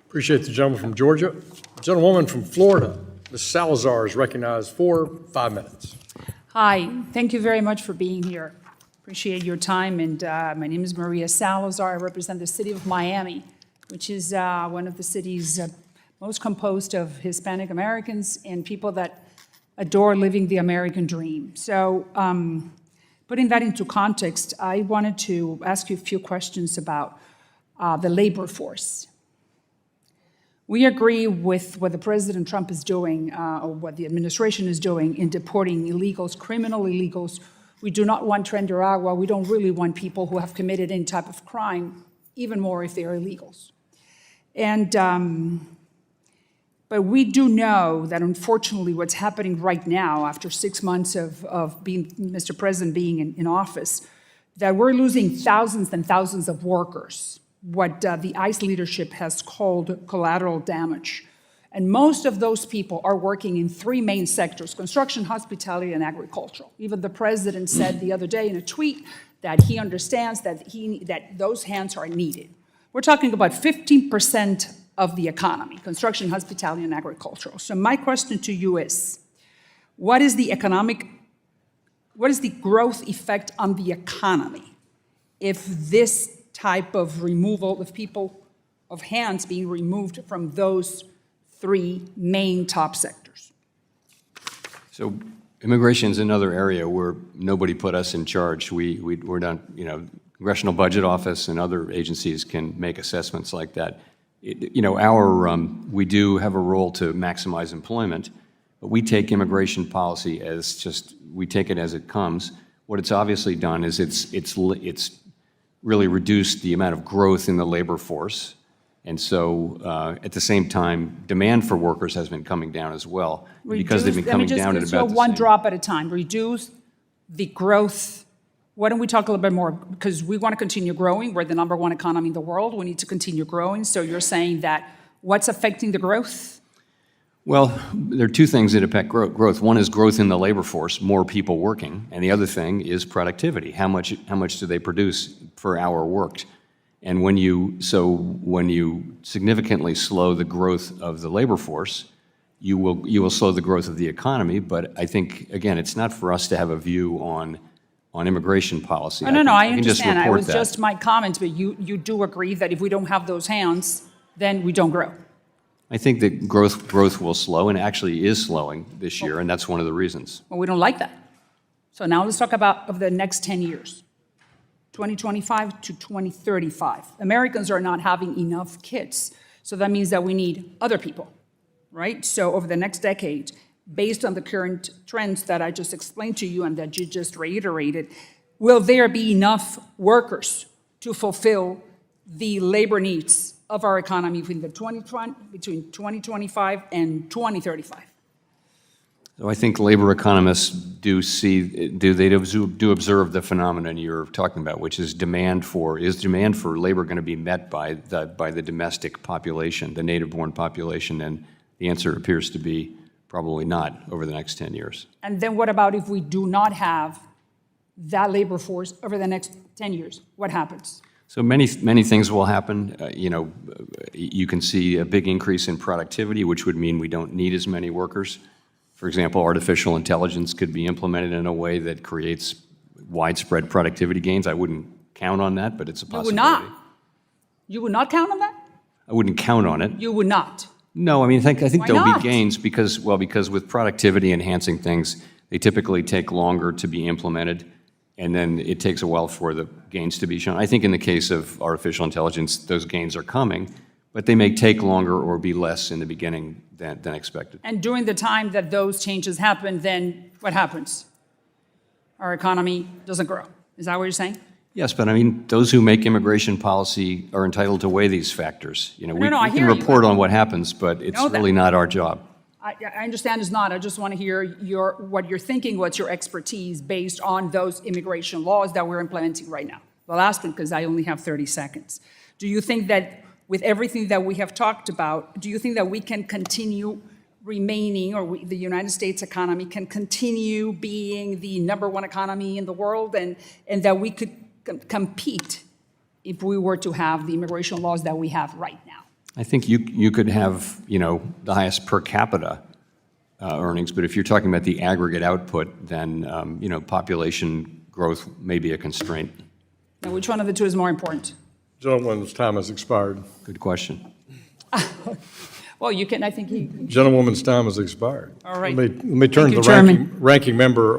Appreciate the gentleman from Georgia. Gentlewoman from Florida, Ms. Salazar, is recognized for 5 minutes. Hi, thank you very much for being here. Appreciate your time, and my name is Maria Salazar. I represent the city of Miami, which is one of the cities most composed of Hispanic Americans and people that adore living the American dream. So putting that into context, I wanted to ask you a few questions about the labor force. We agree with what the President Trump is doing, or what the administration is doing in deporting illegals, criminal illegals. We do not want Tren Agua. We don't really want people who have committed any type of crime, even more if they are illegals. And, but we do know that unfortunately what's happening right now, after 6 months of being, Mr. President being in office, that we're losing thousands and thousands of workers, what the ICE leadership has called collateral damage. And most of those people are working in 3 main sectors: construction, hospitality, and agricultural. Even the president said the other day in a tweet that he understands that those hands are needed. We're talking about 15% of the economy: construction, hospitality, and agricultural. So my question to you is, what is the growth effect on the economy if this type of removal of people, of hands being removed from those 3 main top sectors? So immigration is another area where nobody put us in charge. We're not, Congressional Budget Office and other agencies can make assessments like that. We do have a role to maximize employment, but we take immigration policy as we take it as it comes. What it's obviously done is it's really reduced the amount of growth in the labor force. And so at the same time, demand for workers has been coming down as well. Because they've been coming down at about the same. One drop at a time. Reduce the growth. Why don't we talk a little bit more? Because we want to continue growing. We're the #1 economy in the world. We need to continue growing. So you're saying that what's affecting the growth? Well, there are 2 things that affect growth. One is growth in the labor force, more people working, and the other thing is productivity. How much do they produce per hour worked? And when you significantly slow the growth of the labor force, you will slow the growth of the economy. But I think, again, it's not for us to have a view on immigration policy. No, I understand. It was just my comments, but you do agree that if we don't have those hands, then we don't grow. I think that growth will slow, and actually is slowing this year, and that's one of the reasons. Well, we don't like that. So now let's talk about of the next 10 years, 2025 to 2035. Americans are not having enough kids, so that means that we need other people, right? So over the next decade, based on the current trends that I just explained to you and that you just reiterated, will there be enough workers to fulfill the labor needs of our economy between 2025 and 2035? So I think labor economists do observe the phenomenon you're talking about, which is demand for labor going to be met by the domestic population, the native-born population? And the answer appears to be probably not over the next 10 years. And then what about if we do not have that labor force over the next 10 years? What happens? So many things will happen. You can see a big increase in productivity, which would mean we don't need as many workers. For example, artificial intelligence could be implemented in a way that creates widespread productivity gains. I wouldn't count on that, but it's a possibility. You would not? You would not count on that? I wouldn't count on it. You would not? No, I mean, I think there'll not? be gains because with productivity enhancing things, they typically take longer to be implemented, and then it takes a while for the gains to be shown. I think in the case of artificial intelligence, those gains are coming, but they may take longer or be less in the beginning than expected. And during the time that those changes happen, then what happens? Our economy doesn't grow. Is that what you're saying? Yes, but I mean, those who make immigration policy are entitled to weigh these factors. We can report on what happens, but it's really not our job. I understand it's not. I just want to hear what you're thinking, what's your expertise based on those immigration laws that we're implementing right now. The last one, because I only have 30 seconds. Do you think that with everything that we have talked about, do you think that we can continue remaining, or the United States economy can continue being the #1 economy in the world, and that we could compete if we were to have the immigration laws that we have right now? I think you could have, the highest per capita earnings, but if you're talking about the aggregate output, then, population growth may be a constraint. Now, which one of the two is more important? Gentlewoman's time has expired. Good question. Well, you can, I think he. Gentlewoman's time has expired. All right. Let me turn to Thank the you, Chairman. ranking member